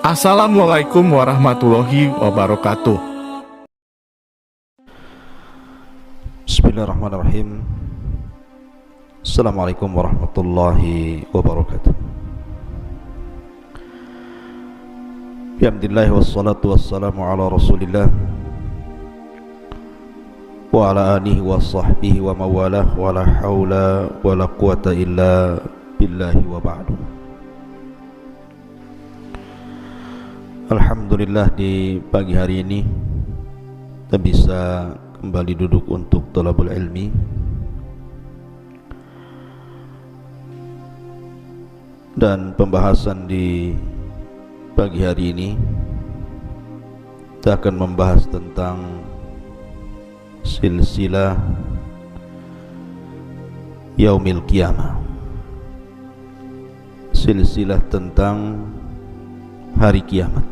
Assalamualaikum warahmatullahi wabarakatuh. Bismillahirrahmanirrahim. Assalamualaikum warahmatullahi wabarakatuh. Alhamdulillah wassalatu wassalamu ala rasulillah wa ala alihi wa sahbihi wa mawalah wa la hawla wa la quwata illa billahi wa ba'du. Alhamdulillah, di pagi hari ini kita bisa kembali duduk untuk thalabul ilmi. Dan pembahasan di pagi hari ini kita akan membahas tentang silsilah Yaumil Qiyamah, silsilah tentang hari kiamat.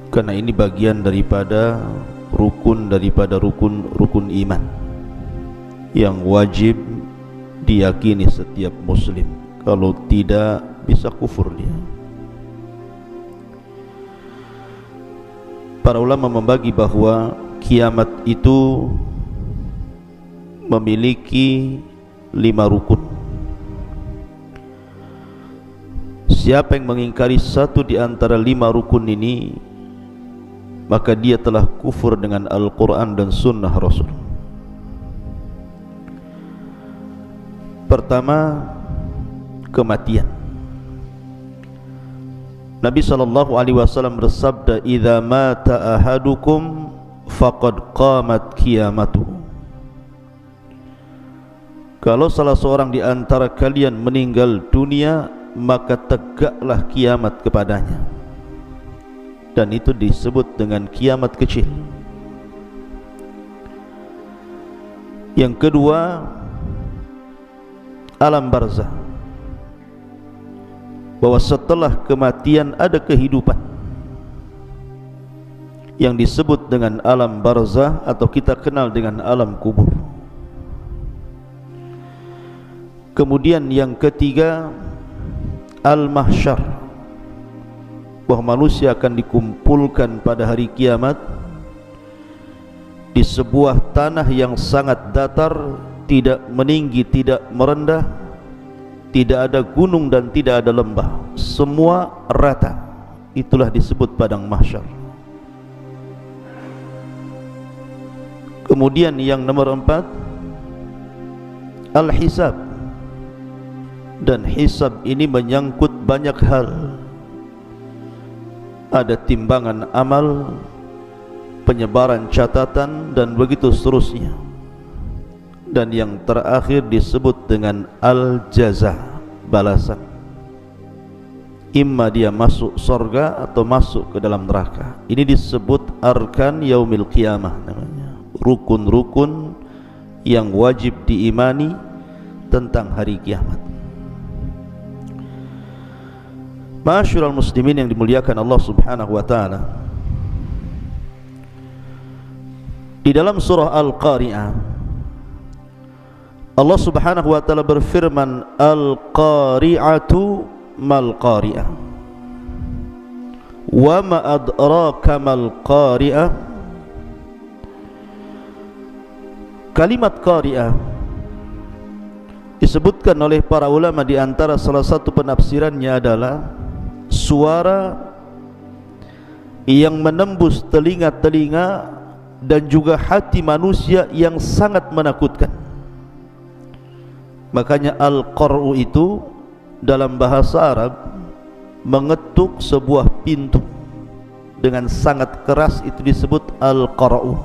Karena ini bagian daripada rukun iman yang wajib diyakini setiap muslim. Kalau tidak, bisa kufur dia. Para ulama membagi bahwa kiamat itu memiliki 5 rukun. Siapa yang mengingkari satu di antara 5 rukun ini, maka dia telah kufur dengan Al-Quran dan Sunnah Rasul. Pertama, kematian. Nabi SAW bersabda, "Idza mata ahadukum faqad qamat qiyamatuhu." Kalau salah seorang di antara kalian meninggal dunia, maka tegaklah kiamat kepadanya. Dan itu disebut dengan kiamat kecil. Yang kedua, alam barzah, bahwa setelah kematian ada kehidupan yang disebut dengan alam barzah atau kita kenal dengan alam kubur. Kemudian yang ketiga, al-mahsyar, bahwa manusia akan dikumpulkan pada hari kiamat di sebuah tanah yang sangat datar, tidak meninggi, tidak merendah, tidak ada gunung dan tidak ada lembah, semua rata. Itulah disebut padang mahsyar. Kemudian yang nomor 4, al-hisab. Dan hisab ini menyangkut banyak hal. Ada timbangan amal, penyebaran catatan, dan begitu seterusnya. Dan yang terakhir disebut dengan al-jaza, balasan. Imma dia masuk surga atau masuk ke dalam neraka. Ini disebut arkan yaumil qiyamah namanya, rukun-rukun yang wajib diimani tentang hari kiamat. Ma'asyiral muslimin yang dimuliakan Allah Subhanahu wa taala, di dalam surah Al-Qari'ah Allah Subhanahu wa taala berfirman, Al-Qari'atu mal qari'ah wa ma adraka mal qari'ah. Kalimat qari'ah disebutkan oleh para ulama, di antara salah satu penafsirannya adalah suara yang menembus telinga-telinga dan juga hati manusia yang sangat menakutkan. Makanya al-qar'u itu dalam bahasa Arab mengetuk sebuah pintu dengan sangat keras, itu disebut al-qar'u.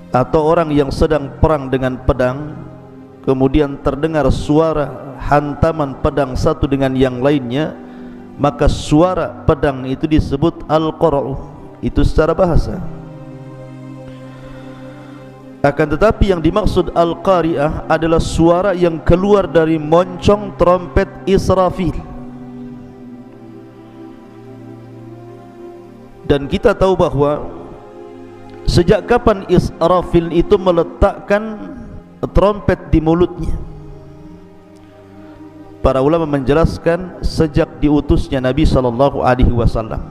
Atau orang yang sedang perang dengan pedang, kemudian terdengar suara hantaman pedang satu dengan yang lainnya, maka suara pedang itu disebut al-qar'u. Itu secara bahasa. Akan tetapi yang dimaksud al-qari'ah adalah suara yang keluar dari moncong trompet Israfil. Dan kita tahu bahwa sejak kapan Israfil itu meletakkan trompet di mulutnya? Para ulama menjelaskan sejak diutusnya Nabi sallallahu alaihi wasallam.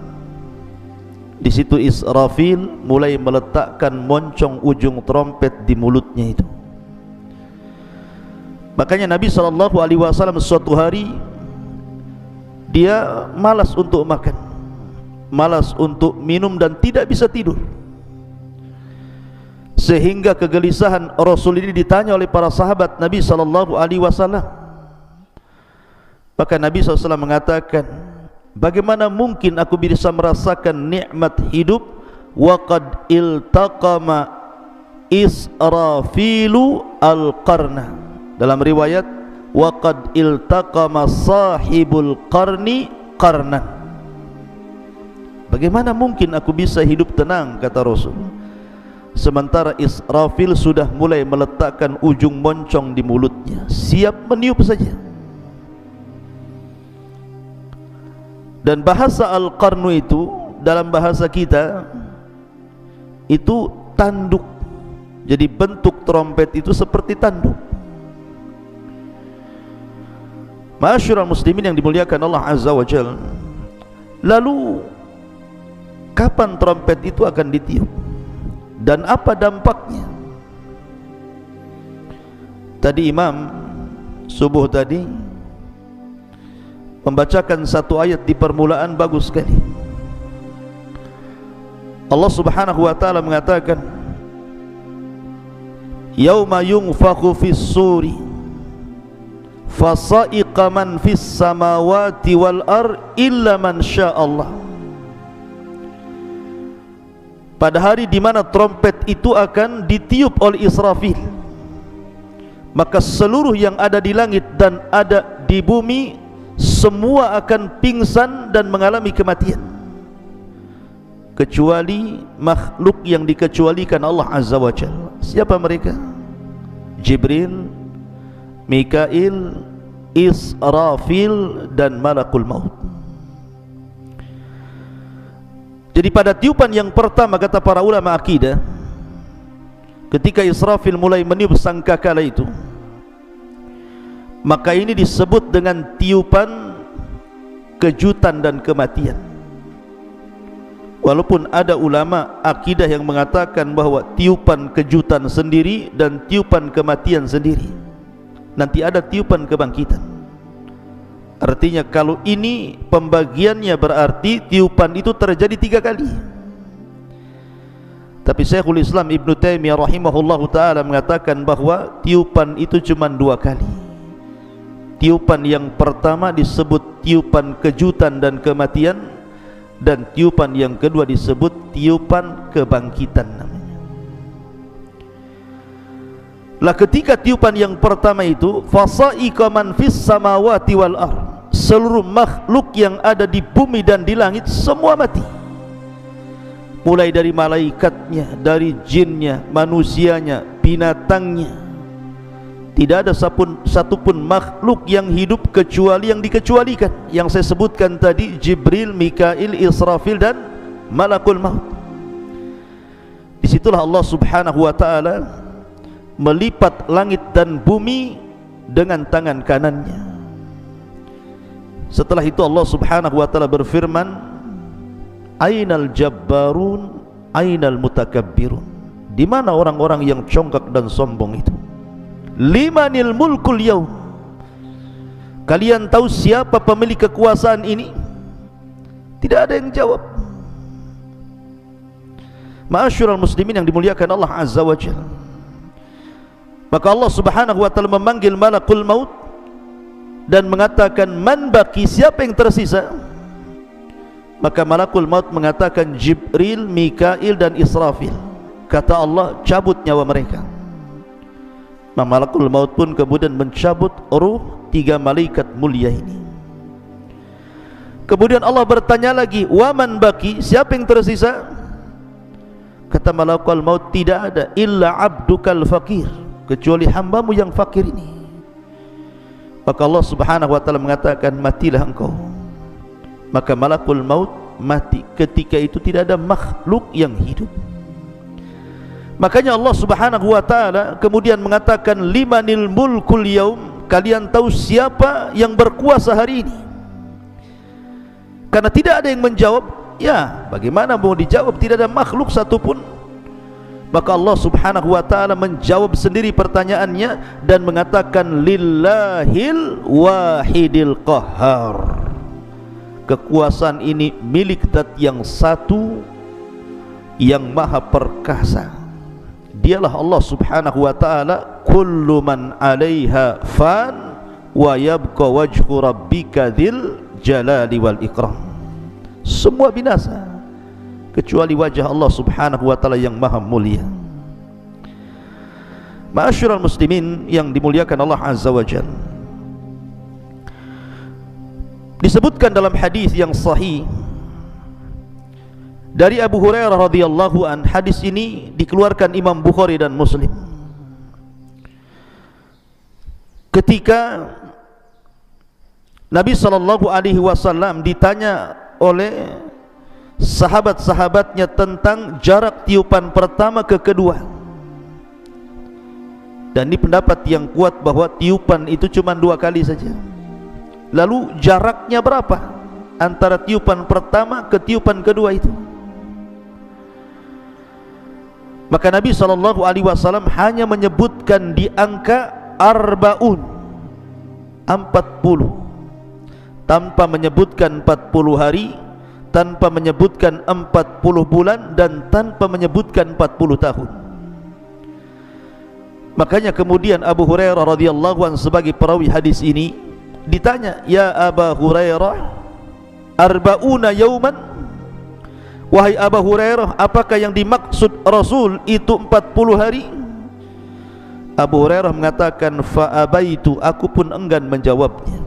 Di situ Israfil mulai meletakkan moncong ujung trompet di mulutnya itu. Makanya Nabi sallallahu alaihi wasallam suatu hari dia malas untuk makan, malas untuk minum dan tidak bisa tidur. Sehingga kegelisahan Rasul ini ditanya oleh para sahabat Nabi sallallahu alaihi wasallam. Maka Nabi SAW mengatakan, bagaimana mungkin aku bisa merasakan nikmat hidup waqad iltaqama Israfilu al-qarna. Dalam riwayat waqad iltaqama sahibul qarni qarnan. Bagaimana mungkin aku bisa hidup tenang, kata Rasul, sementara Israfil sudah mulai meletakkan ujung moncong di mulutnya, siap meniup saja. Dan bahasa al-qarnu itu dalam bahasa kita itu tanduk. Jadi bentuk trompet itu seperti tanduk. Ma'asyiral muslimin yang dimuliakan Allah Azza wa Jalla, lalu kapan trompet itu akan ditiup dan apa dampaknya? Tadi Imam subuh tadi membacakan satu ayat di permulaan bagus sekali. Allah Subhanahu wa taala mengatakan, yauma yunfakhu fis suri fasa'iqa man fis samawati wal ar illa man sya'allah. Pada hari di mana trompet itu akan ditiup oleh Israfil, maka seluruh yang ada di langit dan ada di bumi semua akan pingsan dan mengalami kematian, kecuali makhluk yang dikecualikan Allah Azza wa Jalla. Siapa mereka? Jibril, Mikail, Israfil dan Malakul Maut. Jadi pada tiupan yang pertama, kata para ulama akidah, ketika Israfil mulai meniup sangkakala itu, maka ini disebut dengan tiupan kejutan dan kematian. Walaupun ada ulama akidah yang mengatakan bahwa tiupan kejutan sendiri dan tiupan kematian sendiri, nanti ada tiupan kebangkitan. Artinya kalau ini pembagiannya berarti tiupan itu terjadi 3 kali. Tapi Syekhul Islam Ibn Taimiyah rahimahullahu ta'ala mengatakan bahwa tiupan itu cuma 2 kali. Tiupan yang pertama disebut tiupan kejutan dan kematian, dan tiupan yang kedua disebut tiupan kebangkitan namanya. Lah ketika tiupan yang pertama itu, fasa'iqa man fis samawati wal ardh, seluruh makhluk yang ada di bumi dan di langit semua mati. Mulai dari malaikatnya, dari jinnya, manusianya, binatangnya. Tidak ada satupun makhluk yang hidup kecuali yang dikecualikan, yang saya sebutkan tadi, Jibril, Mikail, Israfil dan Malakul Maut. Disitulah Allah Subhanahu wa ta'ala melipat langit dan bumi dengan tangan kanannya. Setelah itu Allah Subhanahu wa ta'ala berfirman, Ainal jabbarun, ainal mutakabbirun. Di mana orang-orang yang congkak dan sombong itu? Limanil mulkul yaum. Kalian tahu siapa pemilik kekuasaan ini? Tidak ada yang jawab. Ma'asyiral muslimin yang dimuliakan Allah Azza wa Jalla, maka Allah Subhanahu wa ta'ala memanggil Malakul Maut dan mengatakan, man baki, siapa yang tersisa? Maka Malakul Maut mengatakan, Jibril, Mikail dan Israfil. Kata Allah, cabut nyawa mereka. Malakul Maut pun kemudian mencabut ruh 3 malaikat mulia ini. Kemudian Allah bertanya lagi, waman baki, siapa yang tersisa? Kata Malakul Maut, tidak ada, illa abdukal fakir, kecuali hambamu yang fakir ini. Maka Allah Subhanahu wa ta'ala mengatakan, matilah engkau. Maka Malakul Maut mati. Ketika itu tidak ada makhluk yang hidup. Makanya Allah Subhanahu wa ta'ala kemudian mengatakan, limanil mulkul yaum, kalian tahu siapa yang berkuasa hari ini? Karena tidak ada yang menjawab. Ya, bagaimana mau dijawab? Tidak ada makhluk satupun. Maka Allah subhanahu wa ta'ala menjawab sendiri pertanyaannya dan mengatakan lillahil wahidil qahhar. Kekuasaan ini milik zat yang satu yang maha perkasa. Dialah Allah subhanahu wa ta'ala. Kullu man 'alaiha fan wa yabqa wajhu rabbika dzil jalali wal ikram. Semua binasa kecuali wajah Allah subhanahu wa ta'ala yang maha mulia. Ma'asyiral muslimin yang dimuliakan Allah azza wa jalla, disebutkan dalam hadis yang sahih dari Abu Hurairah radhiyallahu an. Hadis ini dikeluarkan Imam Bukhari dan Muslim. Ketika Nabi SAW ditanya oleh sahabat-sahabatnya tentang jarak tiupan pertama ke kedua, dan ini pendapat yang kuat bahwa tiupan itu cuma 2 kali saja. Lalu jaraknya berapa antara tiupan pertama ke tiupan kedua itu? Maka Nabi SAW hanya menyebutkan di angka arba'un, 40, tanpa menyebutkan 40 hari, tanpa menyebutkan 40 bulan, dan tanpa menyebutkan 40 tahun. Makanya kemudian Abu Hurairah radhiyallahu anhu sebagai perawi hadis ini ditanya, ya Abu Hurairah, arba'una yauman, wahai Abu Hurairah, apakah yang dimaksud Rasul itu 40 hari? Abu Hurairah mengatakan, fa'abaitu, aku pun enggan menjawabnya.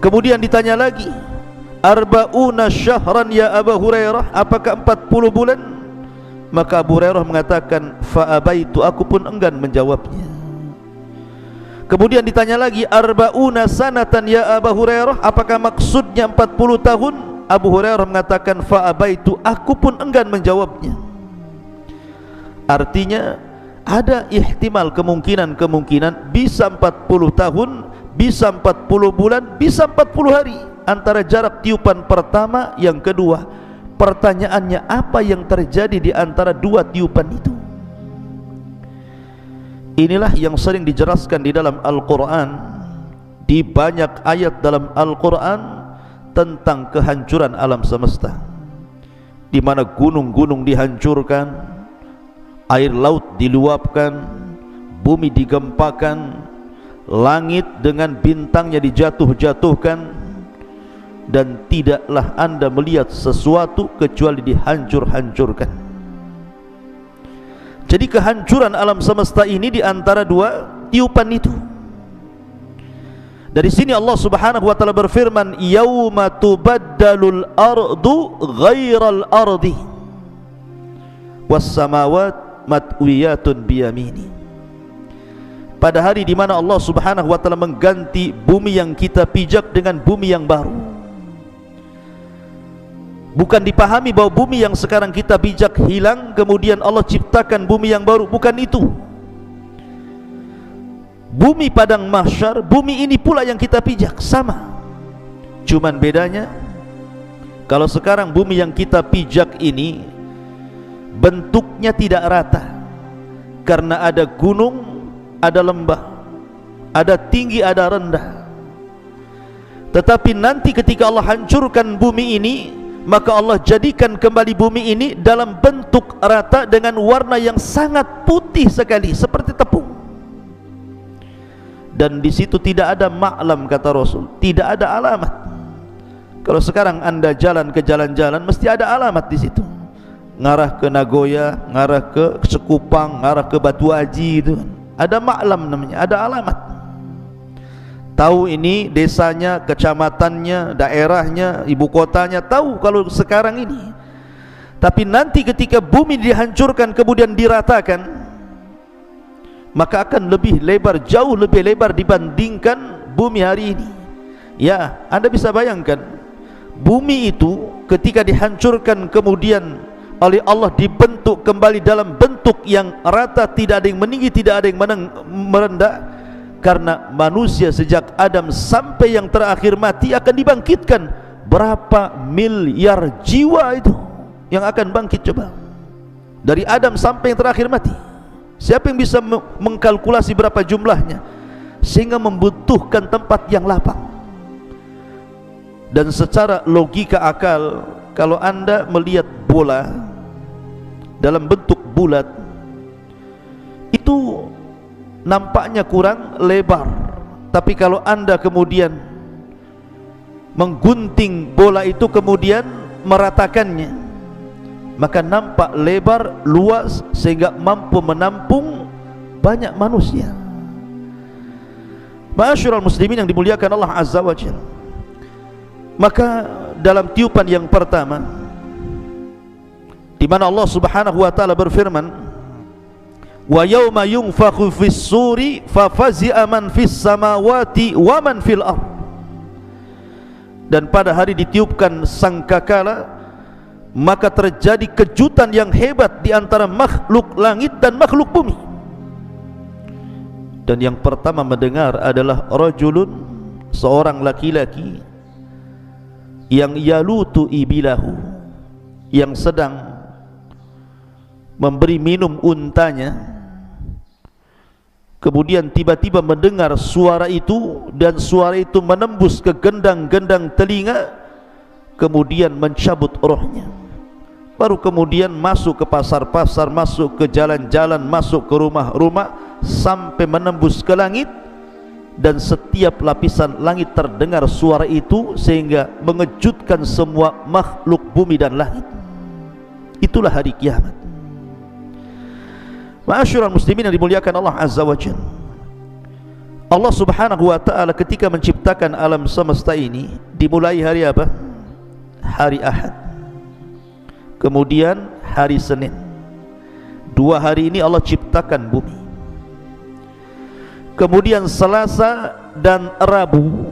Kemudian ditanya lagi, arba'una syahran ya Abu Hurairah, apakah 40 bulan? Maka Abu Hurairah mengatakan, fa'abaitu, aku pun enggan menjawabnya. Kemudian ditanya lagi, arba'una sanatan ya Abu Hurairah, apakah maksudnya 40 tahun? Abu Hurairah mengatakan, fa'abaitu, aku pun enggan menjawabnya. Artinya ada ihtimal, kemungkinan bisa 40 tahun, bisa 40 bulan, bisa 40 hari antara jarak tiupan pertama yang kedua. Pertanyaannya, apa yang terjadi di antara 2 tiupan itu? Inilah yang sering dijelaskan di dalam Al-Quran, di banyak ayat dalam Al-Quran tentang kehancuran alam semesta, di mana gunung-gunung dihancurkan, air laut diluapkan, bumi digempakan, langit dengan bintangnya dijatuh-jatuhkan, dan tidaklah anda melihat sesuatu kecuali dihancur-hancurkan. Jadi kehancuran alam semesta ini di antara 2 tiupan itu. Dari sini Allah subhanahu wa ta'ala berfirman, yauma tubaddalul ardu ghairal ardi was samawat matwiyatun biyamini. Pada hari di mana Allah subhanahu wa ta'ala mengganti bumi yang kita pijak dengan bumi yang baru. Bukan dipahami bahwa bumi yang sekarang kita pijak hilang, kemudian Allah ciptakan bumi yang baru. Bukan itu. Bumi padang mahsyar, bumi ini pula yang kita pijak, sama. Cuman bedanya, kalau sekarang bumi yang kita pijak ini bentuknya tidak rata, karena ada gunung, ada lembah, ada tinggi, ada rendah. Tetapi nanti ketika Allah hancurkan bumi ini, maka Allah jadikan kembali bumi ini dalam bentuk rata dengan warna yang sangat putih sekali, seperti tepung. Dan di situ tidak ada ma'lam, kata Rasul, tidak ada alamat. Kalau sekarang anda jalan ke jalan-jalan, mesti ada alamat di situ. Ngarah ke Nagoya, ngarah ke Sekupang, ngarah ke Batu Aji, itu ada ma'lam namanya, ada alamat. Tahu ini desanya, kecamatannya, daerahnya, ibu kotanya, tahu kalau sekarang ini. Tapi nanti ketika bumi dihancurkan kemudian diratakan, maka akan lebih lebar, jauh lebih lebar dibandingkan bumi hari ini. Ya, anda bisa bayangkan, bumi itu ketika dihancurkan kemudian oleh Allah dibentuk kembali dalam bentuk yang rata, tidak ada yang meninggi, tidak ada yang merendah. karena manusia sejak Adam sampai yang terakhir mati akan dibangkitkan. Berapa miliar jiwa itu yang akan bangkit coba? Dari Adam sampai yang terakhir mati. Siapa yang bisa mengkalkulasi berapa jumlahnya? Sehingga membutuhkan tempat yang lapang. Dan secara logika akal, kalau anda melihat bola dalam bentuk bulat, itu nampaknya kurang lebar. Tapi kalau anda kemudian menggunting bola itu kemudian meratakannya, maka nampak lebar, luas, sehingga mampu menampung banyak manusia. Ma'asyiral muslimin yang dimuliakan Allah Azza wa Jalla, maka dalam tiupan yang pertama, di mana Allah Subhanahu wa taala berfirman, wa yauma yunfakhu fis suri fafazi'a man fis samawati wa man fil ardh. Dan pada hari ditiupkan sangkakala, maka terjadi kejutan yang hebat di antara makhluk langit dan makhluk bumi. Dan yang pertama mendengar adalah rajulun, seorang laki-laki yang yalutu ibilahu, yang sedang memberi minum untanya. Kemudian tiba-tiba mendengar suara itu, dan suara itu menembus ke gendang-gendang telinga, kemudian mencabut rohnya. Baru kemudian masuk ke pasar-pasar, masuk ke jalan-jalan, masuk ke rumah-rumah, sampai menembus ke langit. Dan setiap lapisan langit terdengar suara itu, sehingga mengejutkan semua makhluk bumi dan langit. Itulah hari kiamat. Ma'asyiral muslimin yang dimuliakan Allah Azza wa Jalla, Allah Subhanahu wa ta'ala ketika menciptakan alam semesta ini, dimulai hari apa? Hari Ahad, kemudian hari Senin. 2 hari ini Allah ciptakan bumi. Kemudian Selasa dan Rabu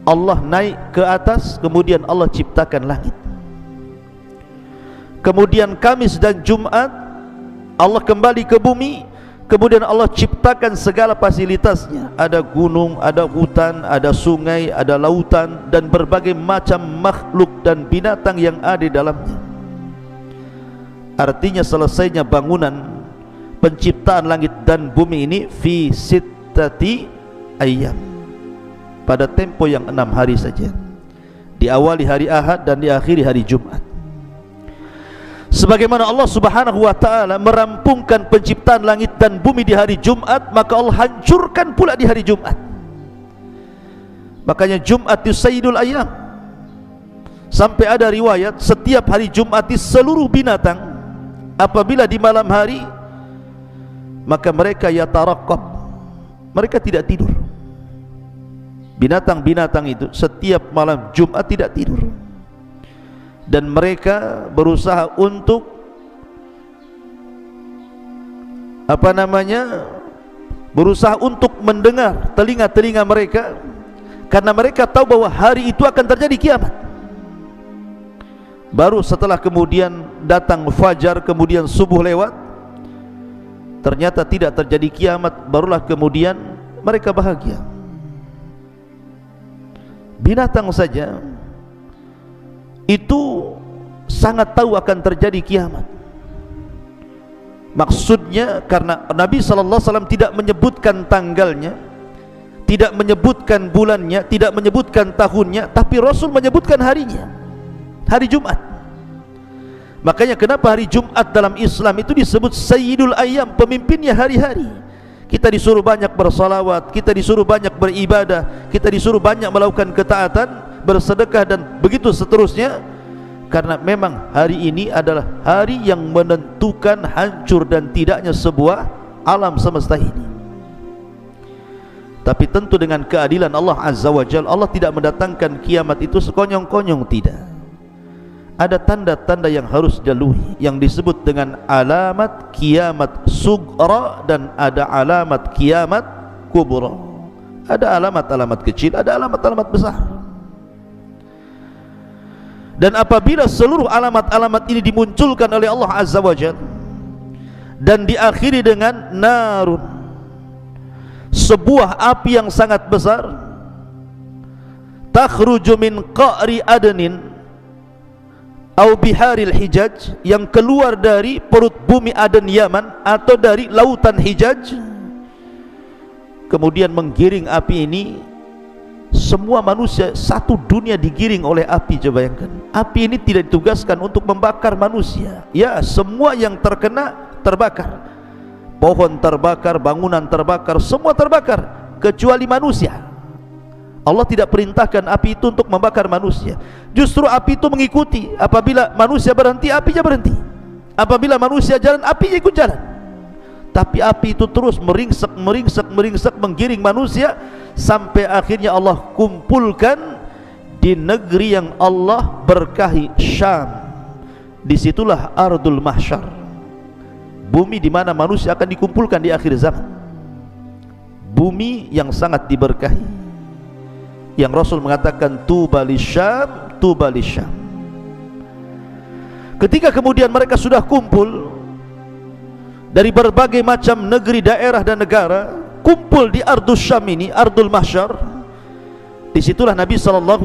Allah naik ke atas, kemudian Allah ciptakan langit. Kemudian Kamis dan Jumat Allah kembali ke bumi, kemudian Allah ciptakan segala fasilitasnya. Ada gunung, ada hutan, ada sungai, ada lautan, dan berbagai macam makhluk dan binatang yang ada di dalamnya. Artinya selesainya bangunan penciptaan langit dan bumi ini fi sittati ayyam, pada tempo yang 6 hari saja. Diawali hari Ahad dan diakhiri hari Jumat. Sebagaimana Allah Subhanahu wa ta'ala merampungkan penciptaan langit dan bumi di hari Jumat, maka Allah hancurkan pula di hari Jumat. Makanya Jumat itu sayyidul ayyam. Sampai ada riwayat setiap hari Jumat di seluruh binatang, apabila di malam hari, maka mereka yatarakab, mereka tidak tidur. Binatang-binatang itu setiap malam Jumat tidak tidur, dan mereka berusaha untuk berusaha untuk mendengar telinga-telinga mereka, karena mereka tahu bahwa hari itu akan terjadi kiamat. Baru setelah kemudian datang fajar, kemudian subuh lewat, ternyata tidak terjadi kiamat, barulah kemudian mereka bahagia. Binatang saja itu sangat tahu akan terjadi kiamat. Maksudnya karena Nabi SAW tidak menyebutkan tanggalnya, tidak menyebutkan bulannya, tidak menyebutkan tahunnya, tapi Rasul menyebutkan harinya, hari Jumat. Makanya kenapa hari Jumat dalam Islam itu disebut Sayyidul Ayyam, pemimpinnya hari-hari. Kita disuruh banyak bersalawat, kita disuruh banyak beribadah, kita disuruh banyak melakukan ketaatan, bersedekah, dan begitu seterusnya. Karena memang hari ini adalah hari yang menentukan hancur dan tidaknya sebuah alam semesta ini. Tapi tentu dengan keadilan Allah Azza wa Jalla, Allah tidak mendatangkan kiamat itu sekonyong-konyong, tidak. Ada tanda-tanda yang harus dilalui, yang disebut dengan alamat kiamat sughra, dan ada alamat kiamat kubra. Ada alamat-alamat kecil, ada alamat-alamat besar. Dan apabila seluruh alamat-alamat ini dimunculkan oleh Allah Azza wa Jalla dan diakhiri dengan narun, sebuah api yang sangat besar, takhruju min qa'ri adnin au biharil Hijaz, yang keluar dari perut bumi Aden Yaman atau dari lautan Hijaz, kemudian menggiring api ini. Semua manusia, satu dunia digiring oleh api. Coba bayangkan, api ini tidak ditugaskan untuk membakar manusia. Ya, semua yang terkena terbakar. Pohon terbakar, bangunan terbakar, semua terbakar kecuali manusia. Allah tidak perintahkan api itu untuk membakar manusia. Justru api itu mengikuti. Apabila manusia berhenti, apinya berhenti. Apabila manusia jalan, apinya ikut jalan. Tapi api itu terus meringsek, menggiring manusia, sampai akhirnya Allah kumpulkan di negeri yang Allah berkahi, Syam. Disitulah Ardul Mahsyar, bumi di mana manusia akan dikumpulkan di akhir zaman. Bumi yang sangat diberkahi, yang Rasul mengatakan tuba lisyam, tuba lisyam. Ketika kemudian mereka sudah kumpul dari berbagai macam negeri, daerah dan negara, kumpul di Ardul Syam ini, Ardul Mahsyar. Disitulah Nabi SAW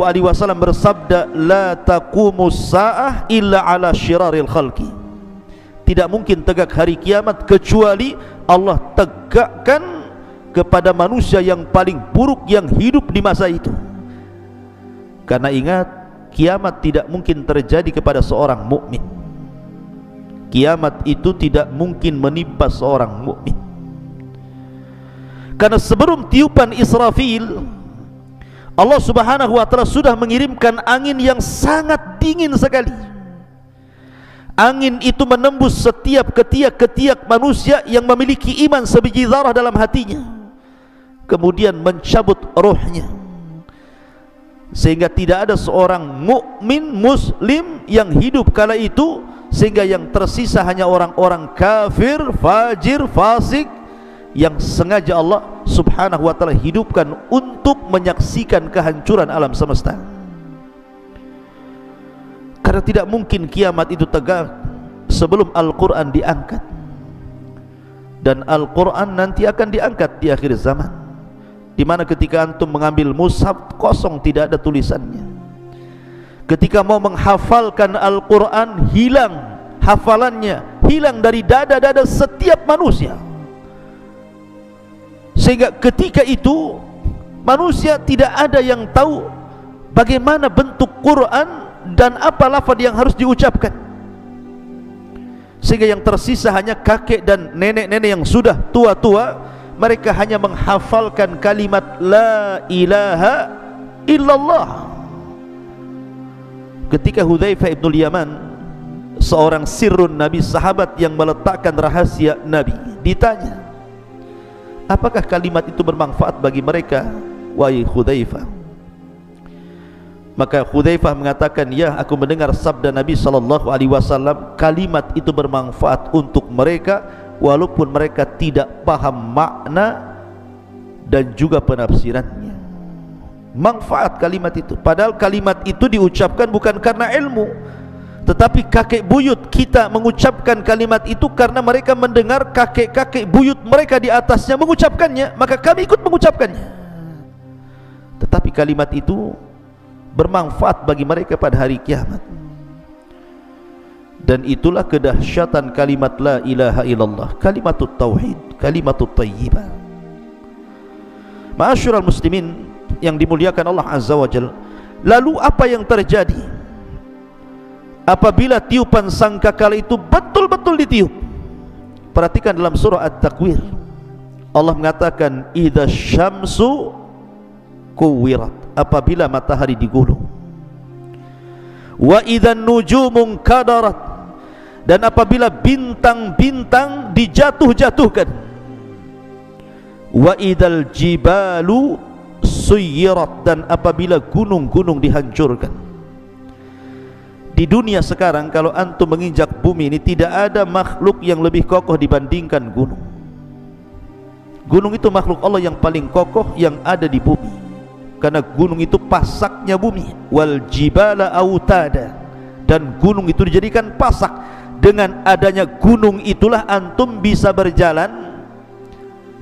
bersabda, la taqumus sa'ah illa ala syiraril khalqi. Tidak mungkin tegak hari kiamat kecuali Allah tegakkan kepada manusia yang paling buruk yang hidup di masa itu. Karena ingat, kiamat tidak mungkin terjadi kepada seorang mukmin. Kiamat itu tidak mungkin menimpa seorang mukmin. Karena sebelum tiupan Israfil, Allah Subhanahu wa ta'ala sudah mengirimkan angin yang sangat dingin sekali. Angin itu menembus setiap ketiak-ketiak manusia yang memiliki iman sebiji zarah dalam hatinya, kemudian mencabut rohnya, sehingga tidak ada seorang mukmin muslim yang hidup kala itu, sehingga yang tersisa hanya orang-orang kafir, fajir, fasik, yang sengaja Allah Subhanahu wa ta'ala hidupkan untuk menyaksikan kehancuran alam semesta. Karena tidak mungkin kiamat itu tegak sebelum Al-Quran diangkat. Dan Al-Quran nanti akan diangkat di akhir zaman, di mana ketika antum mengambil mushaf kosong, tidak ada tulisannya. Ketika mau menghafalkan Al-Quran, hilang hafalannya, hilang dari dada-dada setiap manusia. Sehingga ketika itu manusia tidak ada yang tahu bagaimana bentuk Quran dan apa lafaz yang harus diucapkan. Sehingga yang tersisa hanya kakek dan nenek-nenek yang sudah tua-tua. Mereka hanya menghafalkan kalimat la ilaha illallah. Ketika Hudzaifah ibn Yaman, seorang sirrun Nabi, sahabat yang meletakkan rahasia Nabi, ditanya, apakah kalimat itu bermanfaat bagi mereka, wahai Hudzaifah? Maka Hudzaifah mengatakan, ya, aku mendengar sabda Nabi SAW, kalimat itu bermanfaat untuk mereka walaupun mereka tidak paham makna dan juga penafsirannya. Manfaat kalimat itu, padahal kalimat itu diucapkan bukan karena ilmu, tetapi kakek buyut kita mengucapkan kalimat itu karena mereka mendengar kakek-kakek buyut mereka di atasnya mengucapkannya, maka kami ikut mengucapkannya. Tetapi kalimat itu bermanfaat bagi mereka pada hari kiamat. Dan itulah kedahsyatan kalimat la ilaha illallah, kalimatut tauhid, kalimatut thayyibah. Ma'asyiral muslimin yang dimuliakan Allah Azza wa Jalla, lalu apa yang terjadi apabila tiupan sangkakala itu betul-betul ditiup? Perhatikan dalam surah At-Takwir, Allah mengatakan idza syamsu kuwirat, apabila matahari digulung, wa idzan nujumun kadarat, dan apabila bintang-bintang dijatuh-jatuhkan, wa idzal jibalu suyirat, dan apabila gunung-gunung dihancurkan. Di dunia sekarang kalau antum menginjak bumi ini, tidak ada makhluk yang lebih kokoh dibandingkan gunung. Gunung itu makhluk Allah yang paling kokoh yang ada di bumi, karena gunung itu pasaknya bumi. Wal jibala autada, dan gunung itu dijadikan pasak. Dengan adanya gunung itulah antum bisa berjalan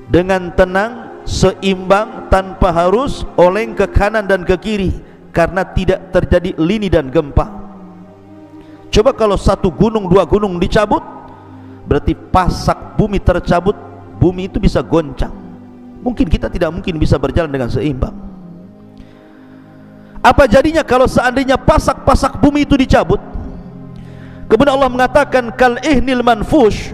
dengan tenang, seimbang tanpa harus oleng ke kanan dan ke kiri, karena tidak terjadi lini dan gempa. Coba kalau satu gunung, dua gunung dicabut, berarti pasak bumi tercabut, bumi itu bisa goncang. Mungkin kita tidak mungkin bisa berjalan dengan seimbang. Apa jadinya kalau seandainya pasak-pasak bumi itu dicabut? Kemudian Allah mengatakan kal ihnil manfush,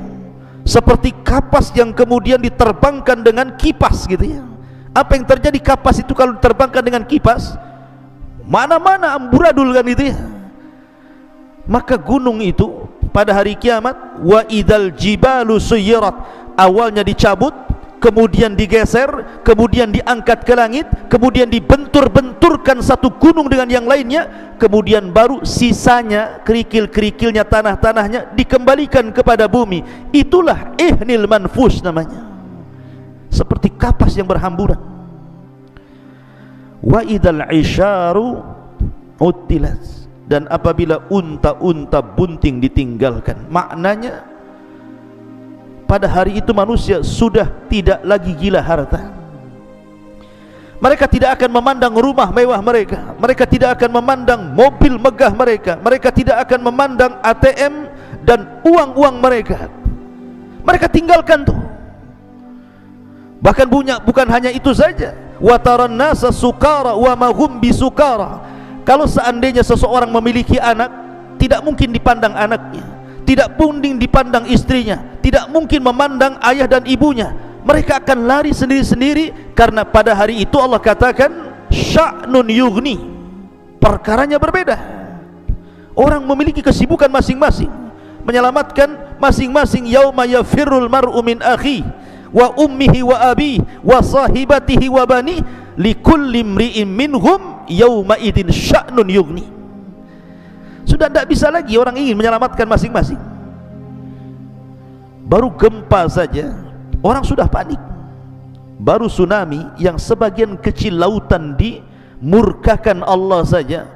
seperti kapas yang kemudian diterbangkan dengan kipas gitu ya. Apa yang terjadi kapas itu kalau diterbangkan dengan kipas? Mana-mana amburadul kan itu ya. Maka gunung itu pada hari kiamat, wa idzal jibalu suyirat, awalnya dicabut, kemudian digeser, kemudian diangkat ke langit, kemudian dibentur-benturkan satu gunung dengan yang lainnya, kemudian baru sisanya kerikil-kerikilnya, tanah-tanahnya dikembalikan kepada bumi. Itulah ihnil manfush namanya, seperti kapas yang berhamburan. Wa idzal isyaru utilat, dan apabila unta-unta bunting ditinggalkan. Maknanya pada hari itu manusia sudah tidak lagi gila harta. Mereka tidak akan memandang rumah mewah mereka, mereka tidak akan memandang mobil megah mereka, mereka tidak akan memandang ATM dan uang-uang mereka. Mereka tinggalkan tuh. Bahkan bukan hanya itu saja, wa taran nasa sukara wa ma hum bisukara. Kalau seandainya seseorang memiliki anak, tidak mungkin dipandang anaknya, tidak mungkin dipandang istrinya, tidak mungkin memandang ayah dan ibunya. Mereka akan lari sendiri-sendiri, karena pada hari itu Allah katakan sya'nun yughni, perkaranya berbeda. Orang memiliki kesibukan masing-masing, menyelamatkan masing-masing. Yauma yafirrul mar'u min akhi wa ummihi wa abi wa sahibatihi wa bani likulli imri'in minhum yauma idin sya'nun yughni. Sudah tidak bisa lagi orang ingin menyelamatkan masing-masing. Baru gempa saja orang sudah panik, baru tsunami yang sebagian kecil lautan dimurkakan Allah saja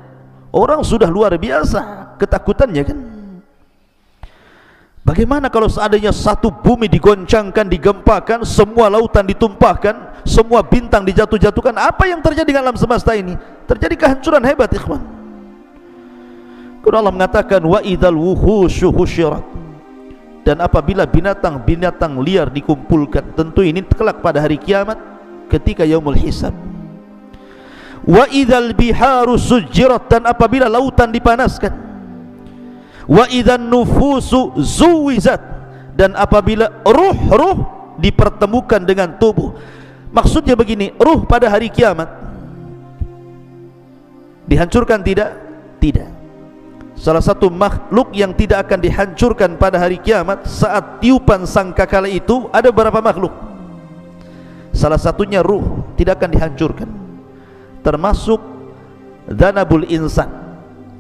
orang sudah luar biasa ketakutannya kan. Bagaimana kalau seandainya satu bumi digoncangkan, digempakan, semua lautan ditumpahkan, semua bintang dijatuh-jatuhkan? Apa yang terjadi dengan alam semesta ini? Terjadi kehancuran hebat, ikhwan. Karena Allah mengatakan wa idzal wuhusyu husyirat, dan apabila binatang-binatang liar dikumpulkan. Tentu ini kelak pada hari kiamat ketika yaumul hisab. Wa idzal biharu sujjirat, dan apabila lautan dipanaskan. Wa idzan nufusu zuwizat, dan apabila ruh-ruh dipertemukan dengan tubuh. Maksudnya begini, ruh pada hari kiamat dihancurkan tidak? Tidak. Salah satu makhluk yang tidak akan dihancurkan pada hari kiamat saat tiupan sangkakala itu ada beberapa makhluk. Salah satunya ruh tidak akan dihancurkan, termasuk dhanabul insan,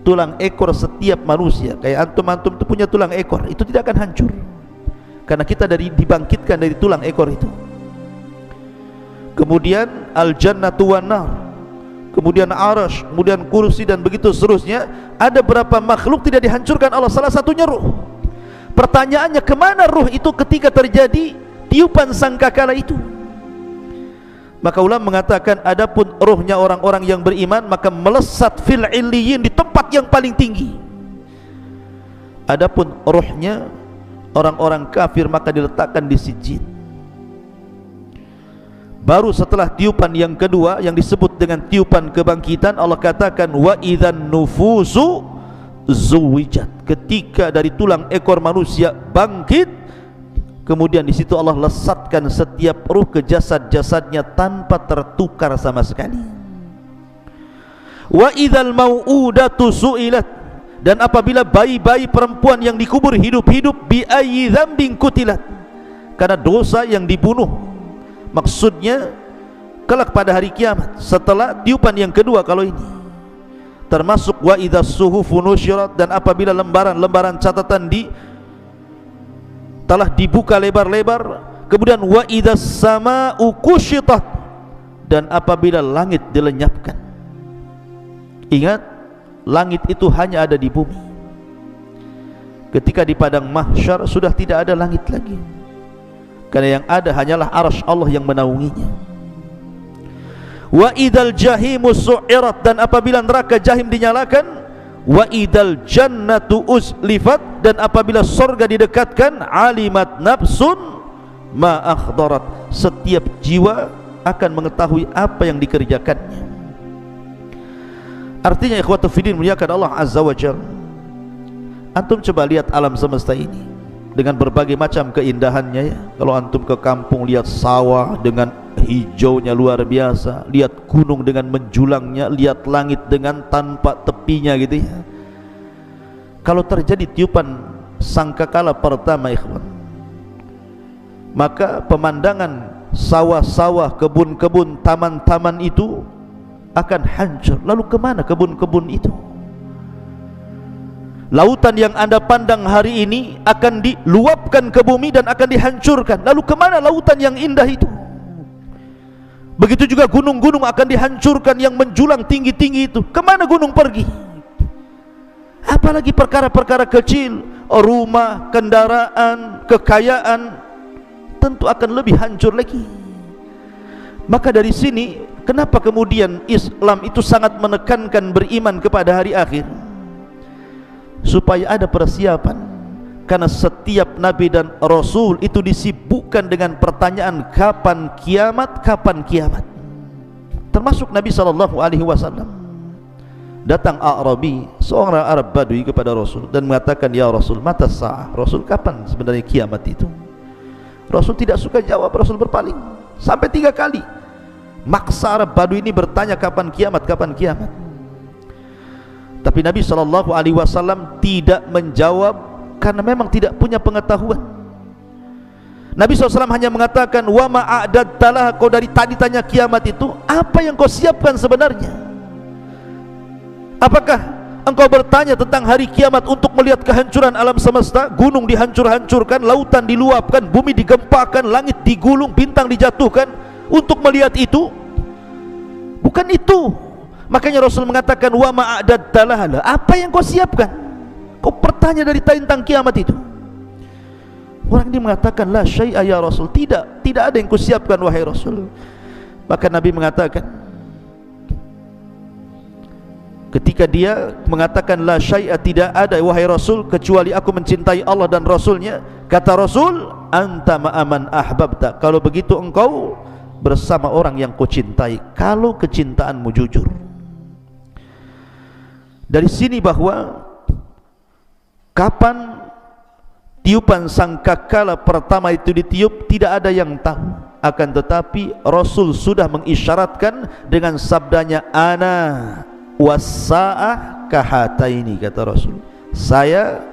tulang ekor setiap manusia. Kayak antum-antum itu punya tulang ekor, itu tidak akan hancur, karena kita dibangkitkan dari tulang ekor itu. Kemudian al-jannatu wan nar, kemudian arash, kemudian kursi, dan begitu seterusnya. Ada berapa makhluk tidak dihancurkan Allah, salah satunya ruh. Pertanyaannya, kemana ruh itu ketika terjadi tiupan sangkakala itu? Maka ulama mengatakan, adapun ruhnya orang-orang yang beriman maka melesat fil illiyin, di tempat yang paling tinggi. Adapun ruhnya orang-orang kafir maka diletakkan di sijjin. Baru setelah tiupan yang kedua yang disebut dengan tiupan kebangkitan, Allah katakan wa idzan nufusu zuwijat, ketika dari tulang ekor manusia bangkit, kemudian di situ Allah lesatkan setiap ruh ke jasad-jasadnya tanpa tertukar sama sekali. Wa idzal mau'udatu su'ilat, dan apabila bayi-bayi perempuan yang dikubur hidup-hidup, bi ayyi dzambin qutilat, karena dosa yang dibunuh. Maksudnya kelak pada hari kiamat setelah tiupan yang kedua kalau ini. Termasuk wa idzas suhufu nusyirat, dan apabila lembaran-lembaran catatan telah dibuka lebar-lebar. Kemudian wa idzas samaa'u kusyitat, dan apabila langit dilenyapkan. Ingat, langit itu hanya ada di bumi. Ketika di padang mahsyar sudah tidak ada langit lagi, karena yang ada hanyalah arsy Allah yang menaunginya. wa idzal jahimu su'irat, dan apabila neraka jahim dinyalakan, wa idzal jannatu uzlifat, dan apabila surga didekatkan, alimat nafsun ma akhdarat, setiap jiwa akan mengetahui apa yang dikerjakannya. Artinya ikhwatu fiddin muliakan Allah azza wa jalla, antum coba lihat alam semesta ini dengan berbagai macam keindahannya ya. Kalau antum ke kampung lihat sawah dengan hijaunya luar biasa, lihat gunung dengan menjulangnya, lihat langit dengan tanpa tepinya gitu ya. Kalau terjadi tiupan sangkakala pertama ikhwan, maka pemandangan sawah-sawah, kebun-kebun, taman-taman itu akan hancur. Lalu kemana kebun-kebun itu? Lautan yang anda pandang hari ini akan diluapkan ke bumi dan akan dihancurkan. Lalu kemana lautan yang indah itu? Begitu juga gunung-gunung akan dihancurkan yang menjulang tinggi-tinggi itu. Kemana gunung pergi? Apalagi perkara-perkara kecil, rumah, kendaraan, kekayaan, tentu akan lebih hancur lagi. Maka dari sini, kenapa kemudian Islam itu sangat menekankan beriman kepada hari akhir? Supaya ada persiapan. Karena setiap nabi dan rasul itu disibukkan dengan pertanyaan kapan kiamat, kapan kiamat. Termasuk Nabi SAW. Datang A'rabi, seorang Arab Badui kepada Rasul dan mengatakan, ya Rasul, mata sa'ah. Rasul, kapan sebenarnya kiamat itu? Rasul tidak suka jawab, Rasul berpaling sampai 3 kali. Maksa Arab Badui ini bertanya kapan kiamat, kapan kiamat. Tapi Nabi SAW tidak menjawab karena memang tidak punya pengetahuan. Nabi SAW hanya mengatakan, wa ma'adadtalah, kau dari tadi tanya kiamat itu, apa yang kau siapkan sebenarnya? Apakah engkau bertanya tentang hari kiamat untuk melihat kehancuran alam semesta? Gunung dihancur-hancurkan, lautan diluapkan, bumi digempakan, langit digulung, bintang dijatuhkan, untuk melihat itu? Bukan itu. Makanya Rasul mengatakan, wa ma'adadtalah, apa yang kau siapkan? Kau bertanya dari tentang kiamat itu. Orang ini mengatakan, la syai'a ya Rasul, tidak ada yang kau siapkan wahai Rasul. Maka Nabi mengatakan, ketika dia mengatakan la syai'a, tidak ada wahai Rasul kecuali aku mencintai Allah dan Rasulnya, kata Rasul, anta ma'aman ahbabta, kalau begitu engkau bersama orang yang kau cintai, kalau kecintaanmu jujur. Dari sini bahwa kapan tiupan sangkakala pertama itu ditiup tidak ada yang tahu, akan tetapi Rasul sudah mengisyaratkan dengan sabdanya, ana was-sa'ah kahataini, kata Rasul, saya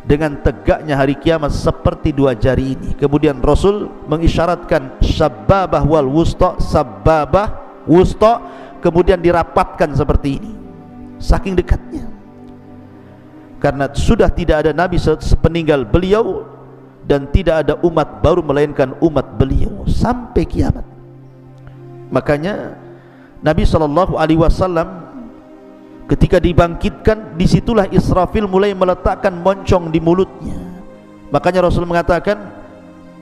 dengan tegaknya hari kiamat seperti 2 jari ini. Kemudian Rasul mengisyaratkan sababah wal wusta, sababah, wusta, kemudian dirapatkan seperti ini, saking dekatnya. Karena sudah tidak ada nabi sepeninggal beliau dan tidak ada umat baru melainkan umat beliau sampai kiamat. Makanya Nabi SAW ketika dibangkitkan, disitulah Israfil mulai meletakkan moncong di mulutnya. Makanya Rasul mengatakan,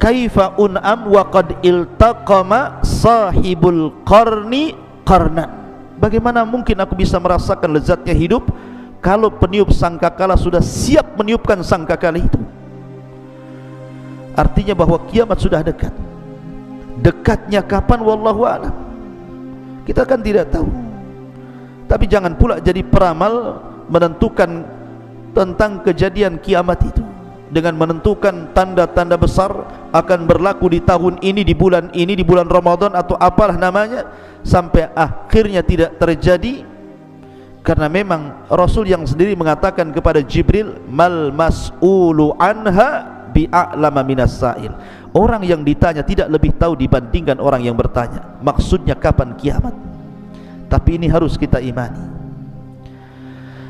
kaifa un'am wa qad iltaqama sahibul qarni qarnan, bagaimana mungkin aku bisa merasakan lezatnya hidup kalau peniup sangkakala sudah siap meniupkan sangkakala itu? Artinya bahwa kiamat sudah dekat. Dekatnya kapan wallahu a'lam, kita kan tidak tahu. Tapi jangan pula jadi peramal menentukan tentang kejadian kiamat itu dengan menentukan tanda-tanda besar akan berlaku di tahun ini, di bulan Ramadan atau apalah namanya, sampai akhirnya tidak terjadi. Karena memang Rasul yang sendiri mengatakan kepada Jibril, mal mas'ulu anha bi'a'lama minas sa'il, orang yang ditanya tidak lebih tahu dibandingkan orang yang bertanya. Maksudnya kapan kiamat. Tapi ini harus kita imani.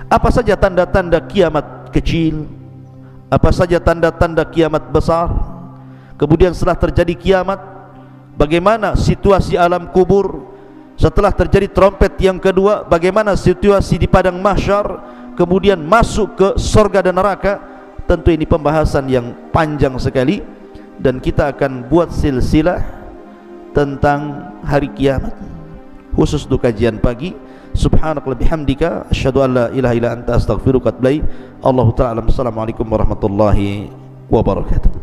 Apa saja tanda-tanda kiamat kecil, apa saja tanda-tanda kiamat besar. Kemudian setelah terjadi kiamat, bagaimana situasi alam kubur? Setelah terjadi trompet yang kedua, bagaimana situasi di padang mahsyar? Kemudian masuk ke surga dan neraka. Tentu ini pembahasan yang panjang sekali, dan kita akan buat silsilah tentang hari kiamat. khusus untuk kajian pagi. Subhanakallahumma bihamdika asyhadu an la ilaha illa anta astaghfiruka wa atubu ilaik. Allahu ta'ala. Assalamualaikum warahmatullahi wabarakatuh.